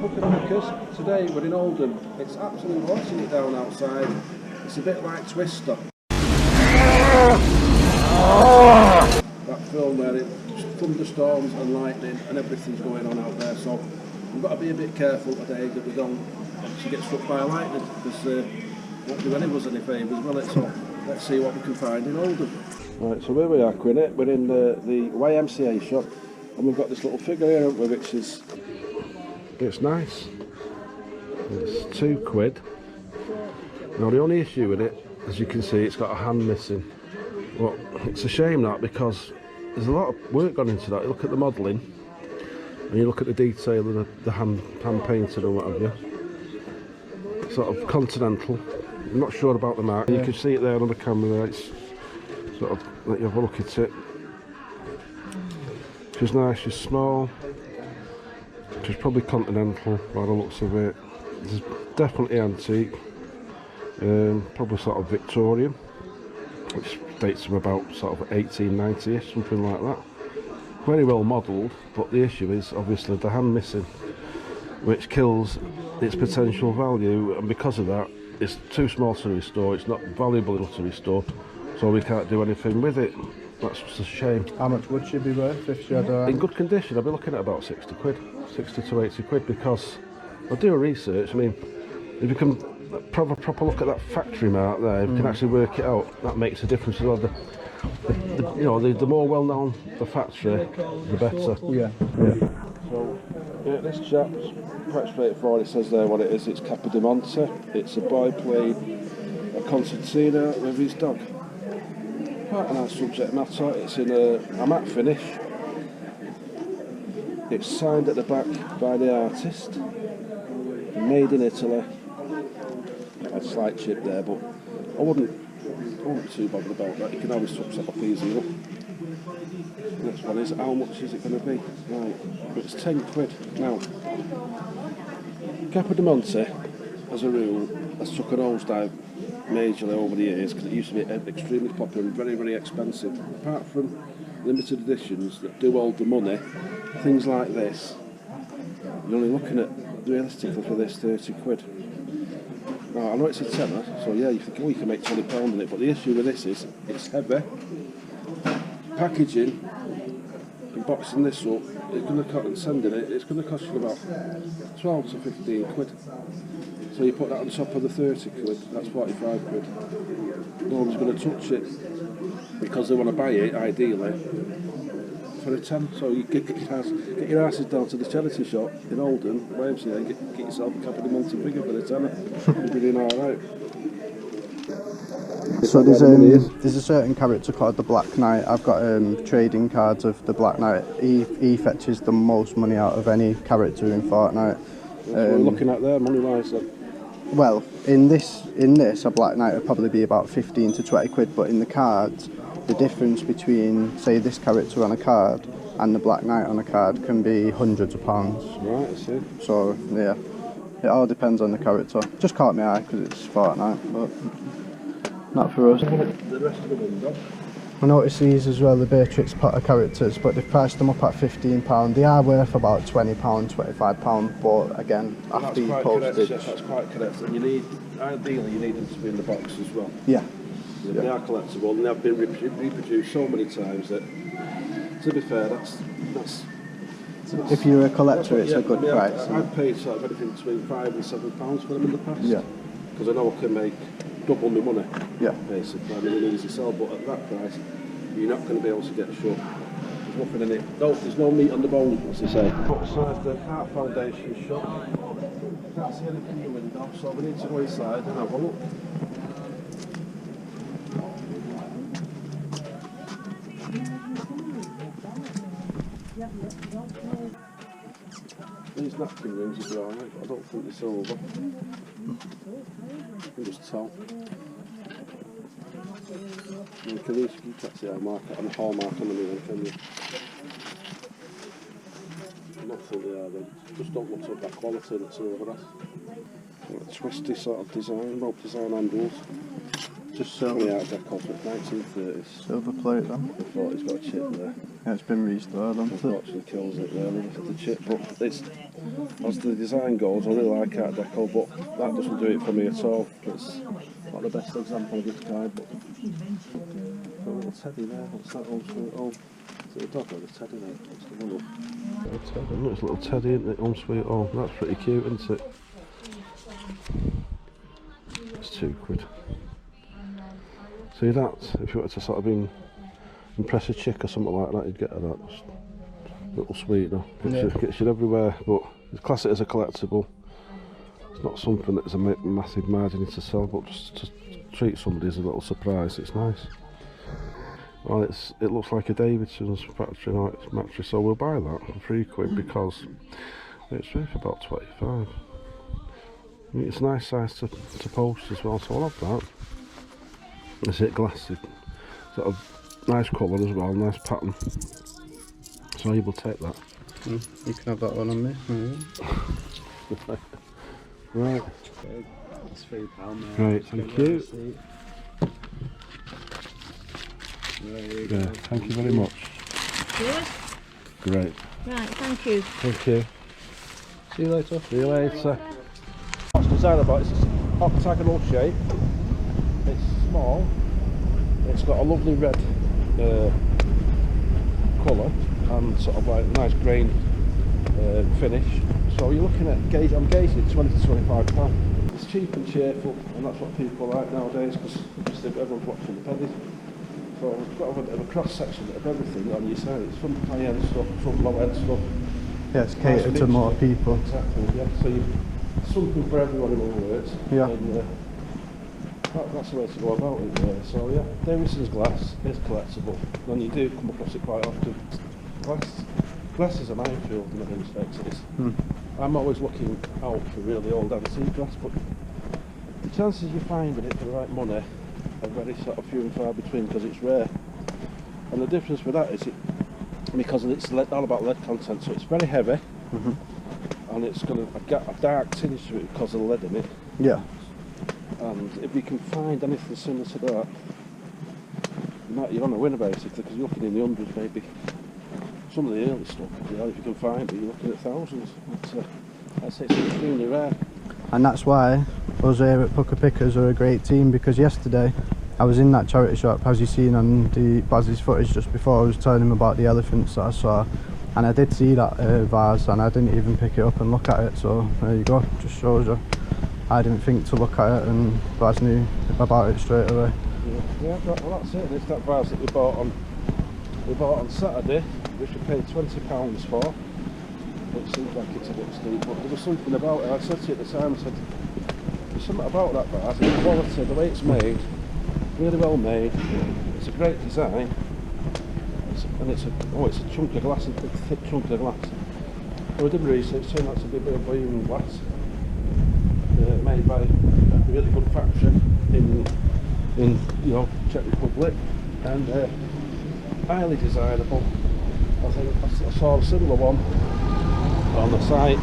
Hook and Hookers. Today we're in Oldham. It's absolutely watching it down outside. It's a bit like Twister. That film where it's thunderstorms and lightning and everything's going on out there. So we've got to be a bit careful today that we don't actually get struck by lightning, because it won't do any of us any favours, will it? So let's see what we can find in Oldham. Right, so here we are, Quinny. We're in the YMCA shop, and we've got this little figure here, which is, it's nice. It's £2. Now the only issue with it, as you can see, it's got a hand missing. Well, it's a shame that, because there's a lot of work gone into that. You look at the modelling, and you look at the detail of the hand painted or what have you. Sort of continental. I'm not sure about the mark. You can see it there on the camera. It's sort of, let you have a look at it. She's nice, she's small. She's probably continental by the looks of it. It's definitely antique. Probably sort of Victorian, which dates from about sort of 1890ish, something like that. Very well modelled, but the issue is obviously the hand missing, which kills its potential value, and because of that it's too small to restore. It's not valuable enough to restore, so we can't do anything with it. That's just a shame. How much would she be worth if she had a... In good condition, I'd be looking at about £60, 60 to 80 quid, because I'll do a research. I mean, if you can have a proper look at that factory mark there, if you can actually work it out, that makes a difference as well. The more well known the factory, the better. Yeah. So yeah, this chap's quite straightforward. It says there what it is. It's Capodimonte. It's a boy played a concertina with his dog. Quite a nice subject matter. It's in a matte finish. It's signed at the back by the artist. Made in Italy. A slight chip there, but I wouldn't be too bothered about that. You can always touch that up easy enough. Next one is, how much is it going to be? Right, it's £10. Now, Capodimonte, as a rule, has took a nosedive majorly over the years, because it used to be extremely popular and very, very expensive. Apart from limited editions that do hold the money, things like this, you're only looking at, realistically for this, £30. Now, I know it's a tenner, so yeah, you think, oh, you can make £20 on it, but the issue with this is, it's heavy. Packaging and boxing this up, it's going to cost, and sending it, it's going to cost you about 12 to 15 quid. So you put that on top of the 30 quid, that's 45 quid. No one's going to touch it, because they want to buy it, ideally, for a tenner. So you get your asses down to the charity shop in Oldham, YMCA, and get yourself a Capodimonte figure for a tenner. You'll be doing alright. So there's a certain character called the Black Knight. I've got trading cards of the Black Knight. He fetches the most money out of any character in Fortnite. That's what we're looking at there, money-wise then. Well, in this, a Black Knight would probably be about 15 to 20 quid, but in the cards, the difference between, say, this character on a card and the Black Knight on a card can be hundreds of pounds. Right, I see. So, yeah, it all depends on the character. Just caught my eye because it's Fortnite, but not for us. The rest of the window. I noticed these as well, the Beatrix Potter characters, but they've priced them up at £15. They are worth about £20, £25, but again, after you postage. That's quite correct. And ideally you need them to be in the box as well. Yeah. They are collectible, and they have been reproduced so many times that, to be fair, that's if you're a collector, it's a good price. I've paid sort of anything between £5 and £7 for them in the past. Yeah. Because I know I can make double my money. Yeah. Basically, I mean, an easy sell, but at that price, you're not going to be able to get shut. There's nothing in it. No, there's no meat on the bone, as they say. Outside the Heart Foundation shop. Can't see anything in the window, so we need to go inside and have a look. These napkin rings will be alright, but I don't think they're silver. You can just tell. You can't see our market and the hallmark on the new one, can you? I don't think they are then. Just don't look at that quality that silver has. A twisty sort of design, rope design handles. Just certainly out of deco, 1930s. Silver plate then. I thought he's got a chip there. Yeah, it's been restored, hasn't it? Unfortunately kills it really, the chip, but it's, as the design goes, I really like Art Deco, but that doesn't do it for me at all. It's not the best example of this kind, but got a little teddy there, what's that Home Sweet Home? Is it a dog or the teddy there? What's the one up? It's a little teddy, isn't it? Home Sweet Home, that's pretty cute, isn't it? It's £2. See that, if you wanted to sort of impress a chick or something like that, you'd get her that. Just a little sweetener. Gets you everywhere, but it's class it as a collectible. It's not something that's a massive margin to sell, but just to treat somebody as a little surprise, it's nice. Well, it looks like a Davidson's factory mattress, so we'll buy that for £3 because it's worth about 25. It's a nice size to post as well, so I'll have that. Is it glassy? Sort of nice colour as well, nice pattern. So you will take that. You can have that one on me. Right. It's £3, mate. Right, thank you. Yeah, thank you very much. Yours? Great. Right, thank you. Thank you. See you later. See you later. What's designed about it? It's an octagonal shape. It's small. It's got a lovely red colour and sort of like a nice grain finish. So you're looking at I'm gauging it £20 to £25. It's cheap and cheerful, and that's what people like nowadays because everyone's watching the pennies. So you've got a bit of a cross section of everything on your side. It's from high end stuff, from low end stuff. Yeah, it's catered to more people. Exactly. Yeah. So something for everyone in other words. Yeah. And, that's the way to go about it. So yeah, Davidson's glass is collectible, and you do come across it quite often. Glass is a minefield in many respects. I'm always looking out for really old antique glass, but the chances you finding it for the right money are very sort of few and far between because it's rare. And the difference with that is because it's all about lead content, so it's very heavy, and it's got a dark tinge to it because of the lead in it. Yeah. And if you can find anything similar to that, you're on a winner basically, because you're looking in the hundreds maybe. Some of the early stuff, if you can find it, you're looking at thousands. But, I'd say it's extremely rare. And that's why us here at Pucker Pickers are a great team, because yesterday I was in that charity shop, as you seen on the Baz's footage just before. I was telling him about the elephants that I saw, and I did see that vase, and I didn't even pick it up and look at it. So there you go, just shows you. I didn't think to look at it, and Baz knew about it straight away. Yeah, well that's it. It's that vase that we bought on Saturday, which we paid £20 for. It seems like it's a bit steep, but there was something about it. I said to you at the time, I said, there's something about that vase, the quality, the way it's made, really well made. It's a great design, it's a chunk of glass, a thick chunk of glass. So we did research, turned out to be a bit of volume glass, made by a really good factory in Czech Republic, and highly desirable. I think I saw a similar one on the site,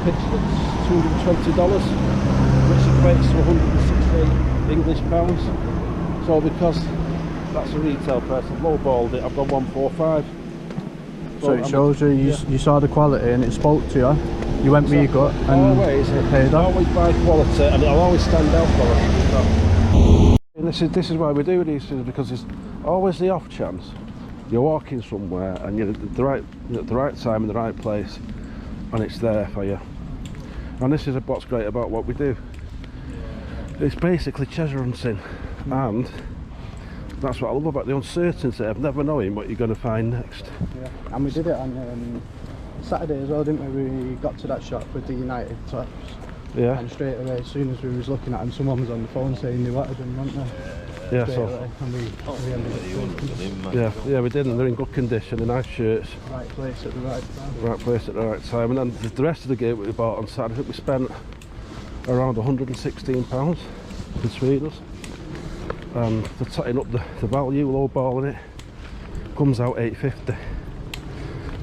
pitched at $220, which equates to 168 English pounds. So because that's a retail price, I've lowballed it, I've gone 145. So it shows you saw the quality and it spoke to you. You went with your gut and always, it paid off. Always buy quality, and it'll always stand out quality. And this is why we do these things, because there's always the off chance you're walking somewhere and you're at the right time in the right place, and it's there for you. And this is what's great about what we do. It's basically treasure hunting, and that's what I love about the uncertainty of never knowing what you're going to find next. Yeah, and we did it on Saturday as well, didn't we? We got to that shop with the United tops. Yeah. And straight away, as soon as we was looking at them, someone was on the phone saying they wanted them, weren't they? Yeah, straight so away, and we ended up yeah, we did, and they're in good condition, they're nice shirts. right place at the right time. Right place at the right time. And then the rest of the gear we bought on Saturday, I think we spent around £116 between us. And for totting up the value, lowballing it, comes out £8.50,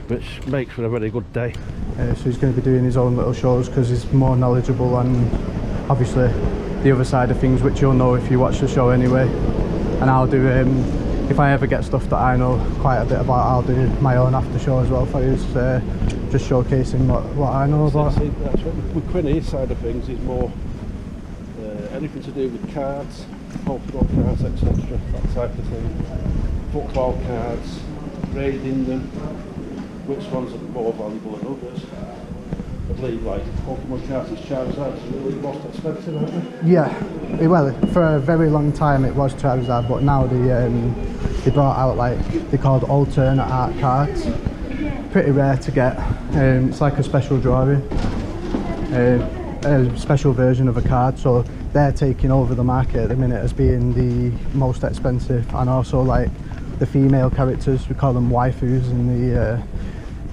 which makes for a very good day. So he's going to be doing his own little shows because he's more knowledgeable, and obviously the other side of things, which you'll know if you watch the show anyway. And I'll do if I ever get stuff that I know quite a bit about, I'll do my own after show as well for you, just showcasing what I know about. See, that's what with Quinny's side of things is more anything to do with cards, Pokemon cards, etc. That type of thing. Football cards, grading them, which ones are more valuable than others. I believe like Pokemon cards is Charizard's really the most expensive, aren't they? Yeah, well, for a very long time it was Charizard, but now they brought out like, they're called alternate art cards. Pretty rare to get. It's like a special drawing, a special version of a card, so they're taking over the market at the minute as being the most expensive. And also like the female characters, we call them waifus in the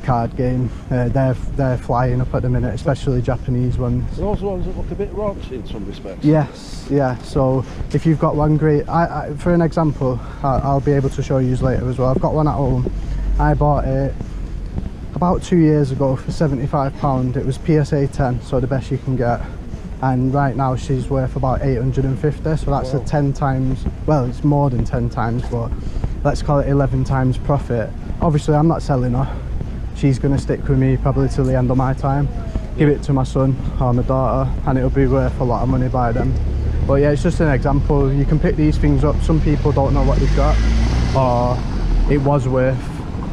card game, they're flying up at the minute, especially Japanese ones. And those ones that look a bit raunchy in some respects. Yes, yeah, so if you've got one great, for an example, I'll be able to show you later as well. I've got one at home. I bought it about 2 years ago for £75. It was PSA 10, so the best you can get. And right now she's worth about 850, so that's a 10 times, well, it's more than 10 times, but let's call it 11 times profit. Obviously I'm not selling her. She's going to stick with me probably till the end of my time. Give it to my son or my daughter, and it'll be worth a lot of money by them. But yeah, it's just an example. You can pick these things up. Some people don't know what they've got, or it was worth,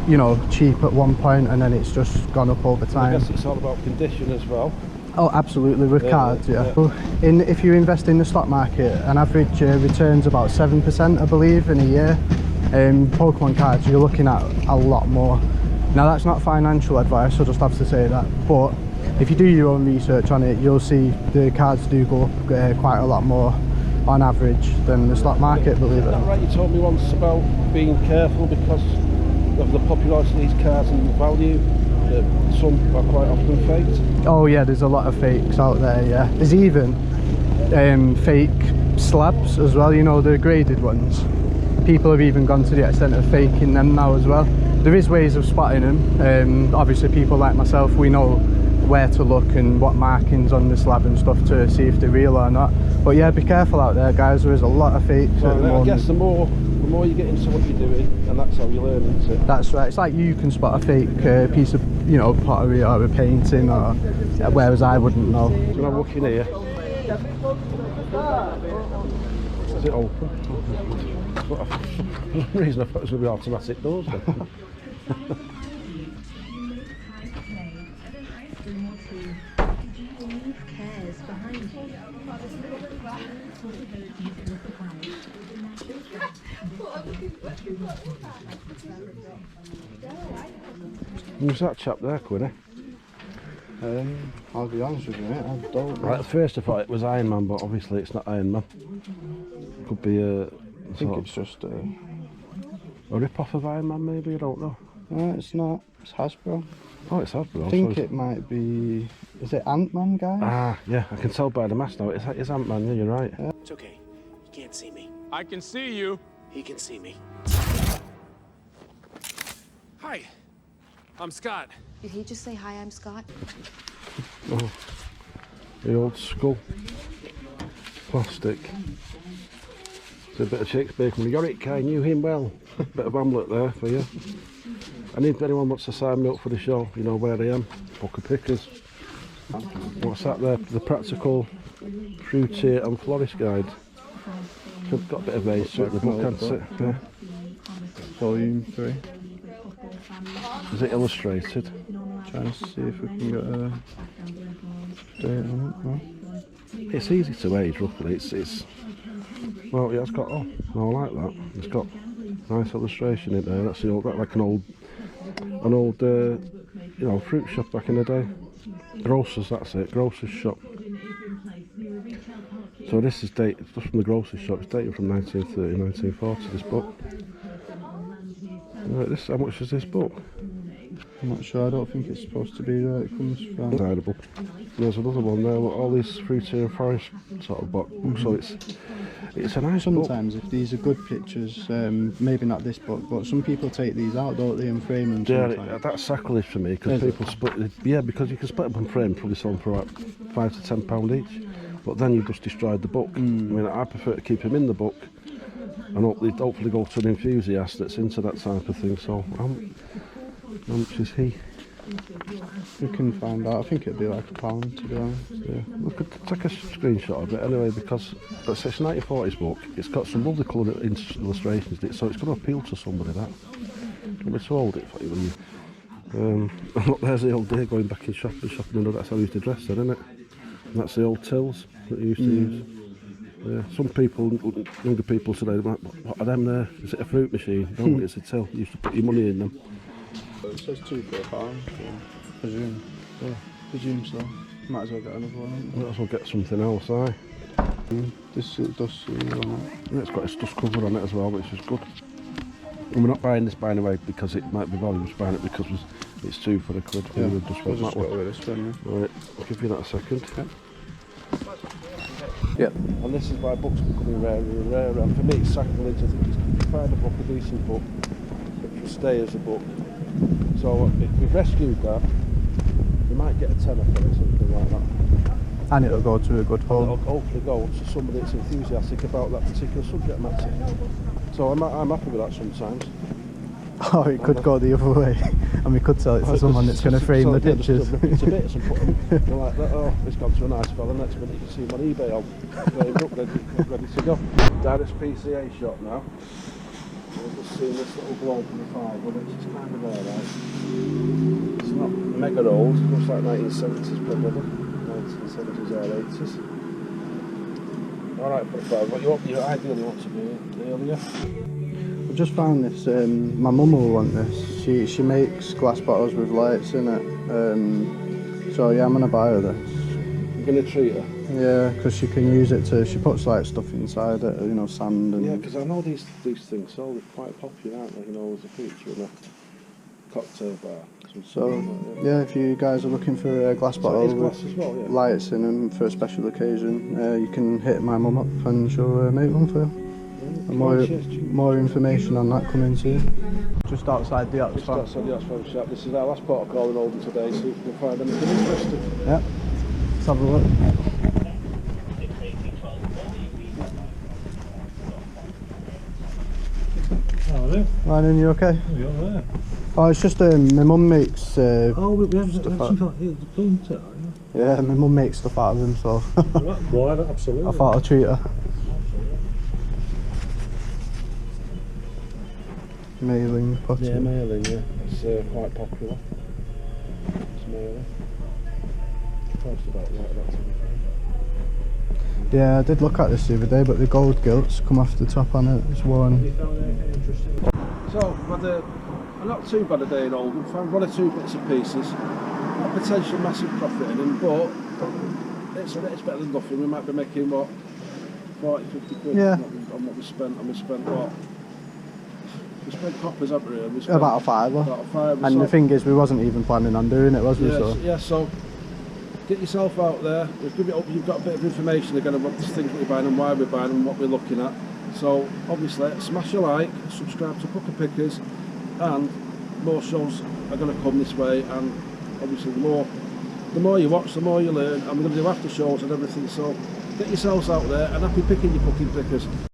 you know, cheap at one point and then it's just gone up over time. I guess it's all about condition as well. Oh, absolutely, with cards, yeah. If you invest in the stock market, an average return's about 7%, I believe, in a year. Pokemon cards, you're looking at a lot more. Now, that's not financial advice, I just have to say that. But if you do your own research on it, you'll see the cards do go up quite a lot more on average than the stock market, believe it or not. Right, you told me once about being careful because of the popularity of these cards and the value. Some are quite often faked. Oh yeah, there's a lot of fakes out there, yeah. There's even fake slabs as well, you know, the graded ones. People have even gone to the extent of faking them now as well. There is ways of spotting them. Obviously people like myself, we know where to look and what markings on the slab and stuff to see if they're real or not. But yeah, be careful out there, guys. There is a lot of fakes at the moment. I guess the more you get into what you're doing, and that's how you learn, isn't it? That's right. It's like you can spot a fake piece of, you know, pottery or a painting, or whereas I wouldn't know. Can I look in here? Is it open? For some reason I thought it was going to be automatic doors then. Who's that chap there, Quinny? I'll be honest with you, mate, I don't know. Right, at first I thought it was Iron Man, but obviously it's not Iron Man. Could be a... I think it's just a rip-off of Iron Man, maybe, I don't know. No, it's not. It's Hasbro. Oh, it's Hasbro. I think it might be... Is it Ant-Man, guys? Ah, yeah, I can tell by the mask now. It's Ant-Man, yeah, you're right. It's okay. He can't see me. I can see you. He can see me. Hi, I'm Scott. Did he just say, hi, I'm Scott? Oh, the old skull. Plastic. It's a bit of Shakespeare from Yorick. I knew him well. Bit of Hamlet there for you. And if anyone wants to sign me up for the show, you know where I am. Book of Pickers. What's that there? The Practical Fruitier and Florist Guide. It's got a bit of age to it in the book, hasn't it? Yeah. Volume 3. Is it illustrated? Trying to see if we can get a date on it. No? It's easy to age roughly. It's well, yeah, it's got, oh, I like that. It's got nice illustration in there. That's like an old you know, fruit shop back in the day. Grocers, that's it. Grocer's shop. So this is dated just from the grocer's shop. It's dated from 1930, 1940. This book. Right, how much is this book? I'm not sure. I don't think it's supposed to be where it comes from. Edible. There's another one there. Look, all these fruity and forest sort of books. So it's a nice book. Sometimes if these are good pictures, maybe not this book, but some people take these out, don't they, and frame them. Yeah, that's sacrilege for me because people split. Yeah, because you can split them and frame, probably sell them for like £5 to £10 each. But then you've just destroyed the book. I mean, I prefer to keep them in the book and hopefully go to an enthusiast that's into that type of thing. So how much is he? We can find out. I think it'd be like £1, to be honest. Yeah, we could take a screenshot of it anyway, because it's a 1940s book. It's got some lovely coloured illustrations in it, so it's going to appeal to somebody. That I'm to hold it for you. Look, there's the old day going back in shopping, and that's how I used to dress then, isn't it? And that's the old tills that you used to use. Yeah, some people, younger people today, they're like, what are them there? Is it a fruit machine? No, it's a till. You used to put your money in them. It says 2 for £1, so presume. Yeah, presume so. Might as well get another one. Might as well get something else, aye. This does see on it. Yeah, it's got its dust cover on it as well, which is good. And we're not buying this, by the way, because it might be valuable. We're buying it because it's 2 for £1. Yeah, We just want that one. got this one. Right, I'll give you that a second. Yep. And this is why books are becoming rarer and rarer. And for me, it's sacrilege. I think if you find a book, a decent book, it will stay as a book. So if we've rescued that, we might get a tenner for it, something like that. And it'll go to a good It'll home. hopefully go to somebody that's enthusiastic about that particular subject matter. So I'm happy with that sometimes. Oh, it could go the other way, and we could sell it to someone that's going to frame the pictures. It's a bit and put them like that. Oh, it's gone to a nice fella. Next minute you can see him on eBay, all framed up, ready to go. Direct PCA shop now. We've just seen this little globe from the fire, but it's kind of alright. It's not mega old. Looks like 1970s probably, 1970s or 80s. Alright, but what you ideally want to do earlier. I just found this. My mum will want this. She makes glass bottles with lights in it. So yeah, I'm gonna buy her this. You're gonna treat her. Yeah, because she can use it to. She puts like stuff inside it, you know, sand and. Yeah, because I know these things sold are quite popular, aren't they? You know, there's a feature in a cocktail bar. So yeah, if you guys are looking for a glass bottle It's glass with as well, yeah. lights in them for a special occasion, you can hit my mum up and she'll make one for you. And more information on that coming soon. Just outside the Just outside the Oxford shop. This is our last port of call in Oldham today, so if you can find anything interesting. Yeah, let's have a look. Ryan, you okay? Oh, it's just my mum makes We have stuff some out. kind of plant it, Yeah, my mum makes stuff out of them, so Why? Absolutely. I thought I'd treat her. Mailing potting. Yeah, mailing, yeah. It's quite popular. It's mailing. Priced about like that, to be fair. Yeah, I did look at this the other day, but the gold gilts come off the top on it. It's worn. So, we've had a not too bad a day in Oldham. Found 1 or 2 bits and pieces. Not a potential massive profit in them, but it's better than nothing. We might be making, what, 40, 50 quid Yeah. on what we spent. And we spent what? We spent coppers, haven't we? And we spent About a fiver. About a fiver. And so the thing is, we wasn't even planning on doing it, was we? So yeah, so get yourself out there. We've given it up. You've got a bit of information again about the things we're buying and why we're buying and what we're looking at. So obviously, smash a like, subscribe to Pucker Pickers, and more shows are going to come this way. And obviously, the more you watch, the more you learn. And we're going to do after shows and everything. So get yourselves out there and happy picking your fucking pickers.